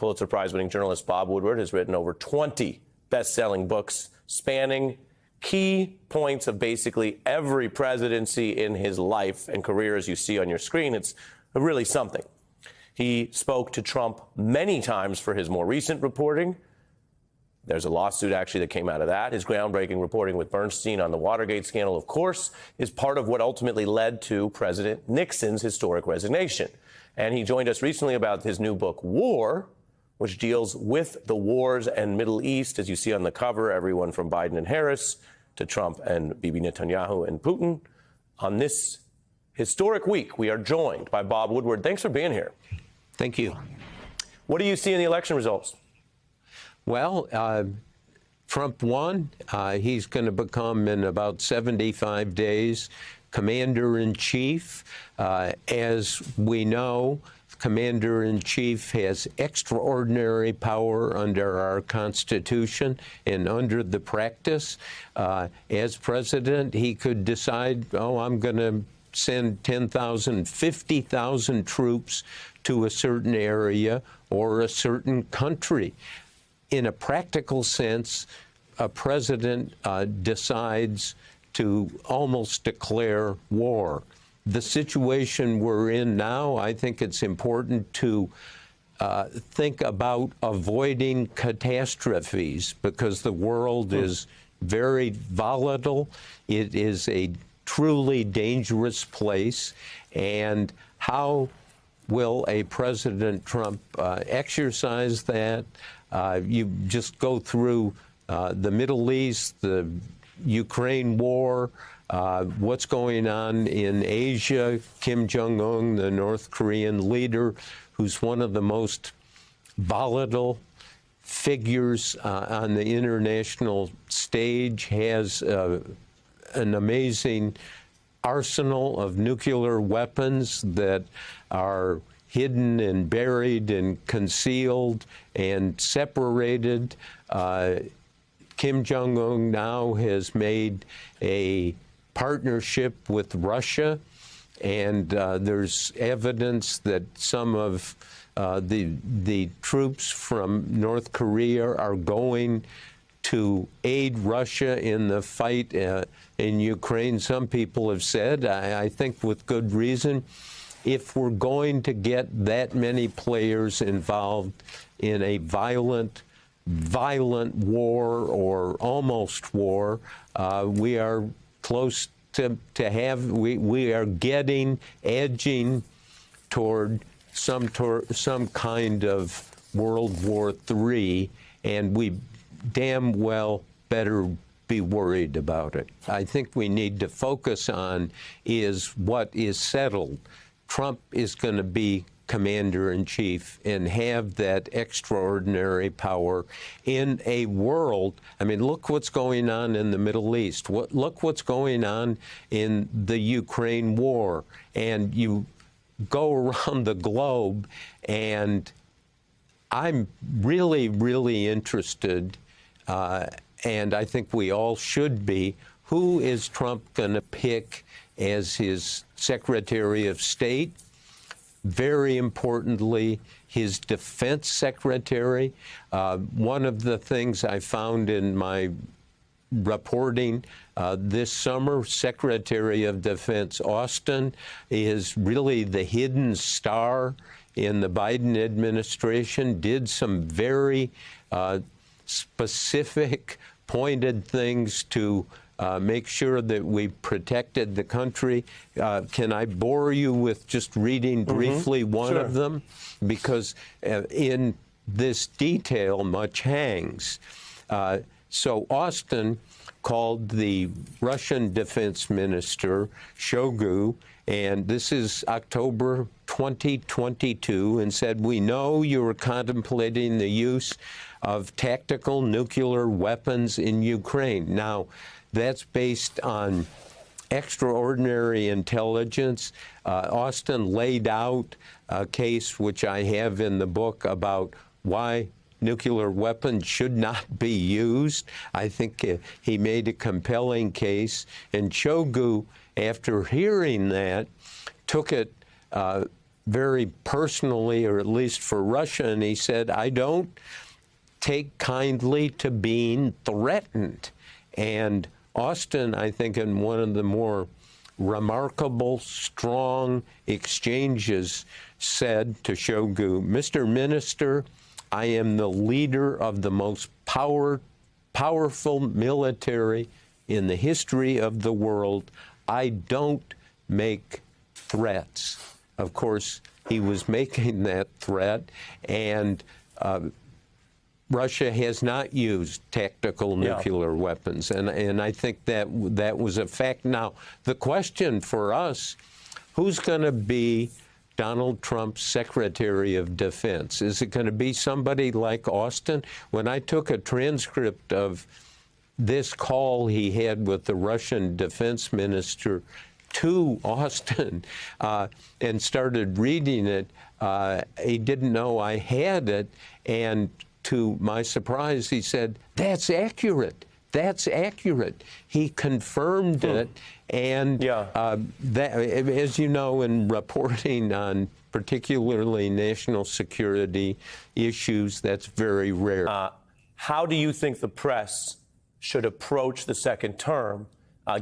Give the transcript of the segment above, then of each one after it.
Pulitzer Prize-winning journalist Bob Woodward has written over 20 best-selling books spanning key points of basically every presidency in his life and career, as you see on your screen. It's really something. He spoke to Trump many times for his more recent reporting. There's a lawsuit, actually, that came out of that. His groundbreaking reporting with Bernstein on the Watergate scandal, of course, is part of what ultimately led to President Nixon's historic resignation. And he joined us recently about his new book, War, which deals with the wars and Middle East, as you see on the cover, everyone from Biden and Harris to Trump and Bibi Netanyahu and Putin. On this historic week, we are joined by Bob Woodward. Thanks for being here. Thank you. What do you see in the election results? Well, Trump won. He's going to become, in about 75 days, commander-in-chief. As we know, commander-in-chief has extraordinary power under our Constitution and under the practice. As president, he could decide, oh, I'm going to send 10,000, 50,000 troops to a certain area or a certain country. In a practical sense, a president decides to almost declare war. The situation we're in now, I think it's important to think about avoiding catastrophes, because the world is very volatile. It is a truly dangerous place. And how will a President Trump exercise that? You just go through the Middle East, the Ukraine war, what's going on in Asia, Kim Jong-un, the North Korean leader, who's one of the most volatile figures on the international stage, has an amazing arsenal of nuclear weapons that are hidden and buried and concealed and separated. Kim Jong-un now has made a partnership with Russia, and there's evidence that some of the troops from North Korea are going to aid Russia in the fight in Ukraine. Some people have said, I think with good reason, if we're going to get that many players involved in a violent war or almost war, we are close to we are edging toward some kind of World War III, and we damn well better be worried about it. I think we need to focus on is what is settled. Trump is going to be commander-in-chief and have that extraordinary power in a world. I mean, look what's going on in the Middle East. Look what's going on in the Ukraine war. And you go around the globe, and I'm really, really interested, and I think we all should be, who is Trump going to pick as his Secretary of State? Very importantly, his defense secretary. One of the things I found in my reporting this summer, Secretary of Defense Austin is really the hidden star in the Biden administration, did some very specific, pointed things to make sure that we protected the country. Can I bore you with just reading briefly one of them? Because in this detail, much hangs. So Austin called the Russian defense minister, Shoigu, and this is October 2022, and said, we know you are contemplating the use of tactical nuclear weapons in Ukraine. Now, that's based on extraordinary intelligence. Austin laid out a case, which I have in the book, about why nuclear weapons should not be used. I think he made a compelling case. And Shoigu, after hearing that, took it very personally, or at least for Russia, and he said, I don't take kindly to being threatened. And Austin, I think, in one of the more remarkable, strong exchanges, said to Shoigu, Mr. Minister, I am the leader of the most powerful military in the history of the world. I don't make threats. Of course, he was making that threat, and Russia has not used tactical nuclear weapons, and I think that was a fact. Now, the question for us, who's going to be Donald Trump's Secretary of Defense? Is it going to be somebody like Austin? When I took a transcript of this call he had with the Russian defense minister to Austin and started reading it, he didn't know I had it, and to my surprise, he said, that's accurate. That's accurate. He confirmed it, and that, as you know, in reporting on particularly national security issues, that's very rare. How do you think the press should approach the second term,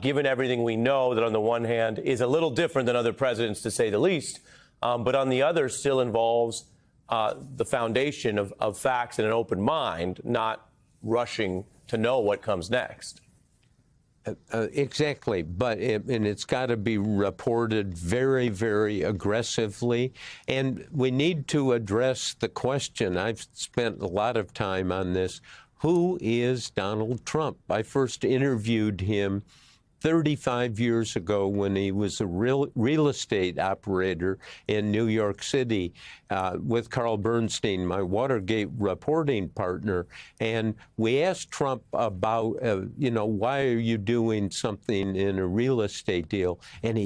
given everything we know that on the one hand is a little different than other presidents, to say the least, but on the other still involves the foundation of facts and an open mind, not rushing to know what comes next? Exactly, but it's got to be reported very, very aggressively, and we need to address the question. I've spent a lot of time on this. Who is Donald Trump? I first interviewed him 35 years ago when he was a real estate operator in New York City with Carl Bernstein, my Watergate reporting partner. And we asked Trump about, why are you doing something in a real estate deal? And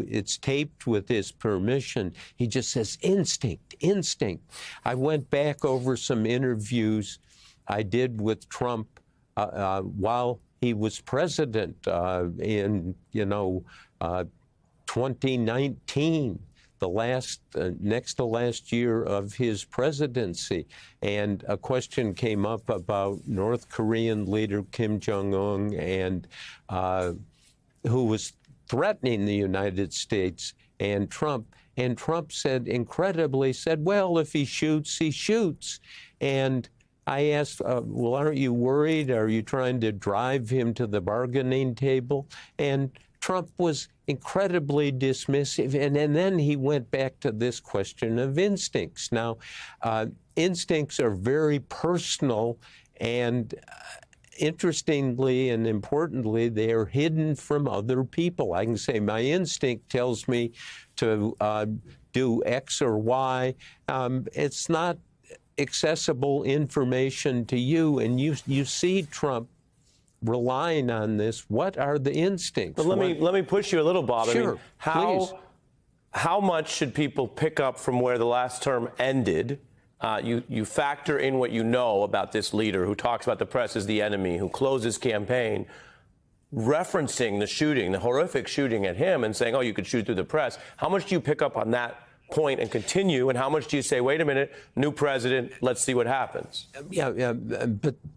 it's taped with his permission. He just says, instinct. I went back over some interviews I did with Trump while he was president in 2019, the next to last year of his presidency. And a question came up about North Korean leader Kim Jong-un, and who was threatening the United States and Trump. And Trump incredibly said, well, if he shoots, he shoots. And I asked, well, aren't you worried? Are you trying to drive him to the bargaining table? And Trump was incredibly dismissive. And then he went back to this question of instincts. Now, instincts are very personal, and interestingly and importantly, they are hidden from other people. I can say my instinct tells me to do X or Y. It's not accessible information to you, and you see Trump relying on this. What are the instincts? But let me push you a little, Bob. Sure, please. How much should people pick up from where the last term ended? You factor in what you know about this leader who talks about the press as the enemy, who closed his campaign, referencing the shooting, the horrific shooting at him, and saying, oh, you could shoot through the press. How much do you pick up on that point and continue, and how much do you say, wait a minute, new president, let's see what happens?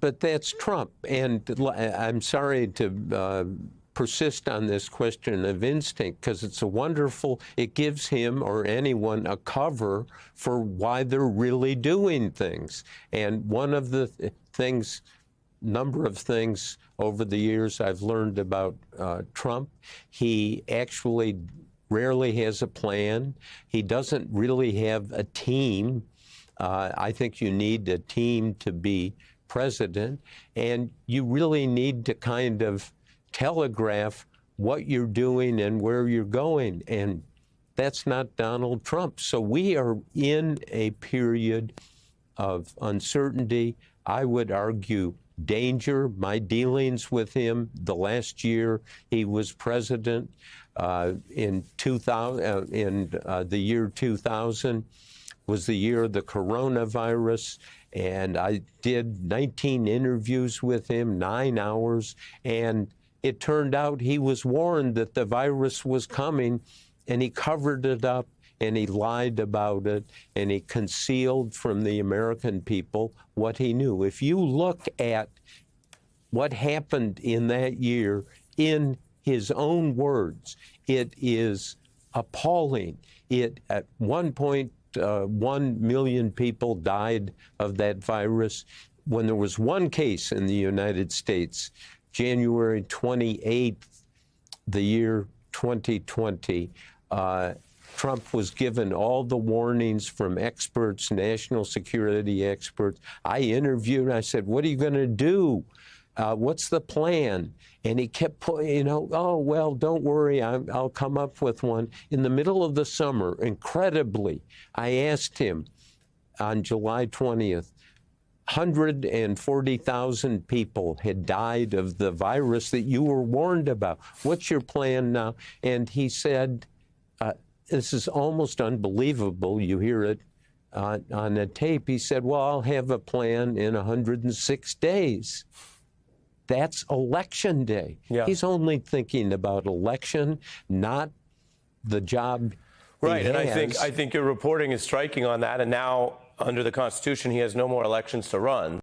But that's Trump, and I'm sorry to persist on this question of instinct, because it gives him or anyone a cover for why they're really doing things. And one of the number of things over the years I've learned about Trump, he actually rarely has a plan. He doesn't really have a team. I think you need a team to be president, and you really need to kind of telegraph what you're doing and where you're going, and that's not Donald Trump. So we are in a period of uncertainty, I would argue danger. My dealings with him the last year he was president, in the year 2000 was the year of the coronavirus, and I did 19 interviews with him, 9 hours, and it turned out he was warned that the virus was coming and he covered it up, and he lied about it, and he concealed from the American people what he knew. If you look at what happened in that year in his own words, it is appalling. At 1.1 million people died of that virus. When there was one case in the United States, January 28th, the year 2020, Trump was given all the warnings from experts, national security experts. I interviewed, I said, what are you going to do? What's the plan? And he kept, oh, well, don't worry, I'll come up with one. In the middle of the summer, incredibly, I asked him on July 20th, 140,000 people had died of the virus that you were warned about. What's your plan now? And he said, this is almost unbelievable. You hear it on a tape. He said, well, I'll have a plan in 106 days. That's election day. Yeah. He's only thinking about election, not the job right, he and has. I think your reporting is striking on that. And now, under the Constitution, he has no more elections to run.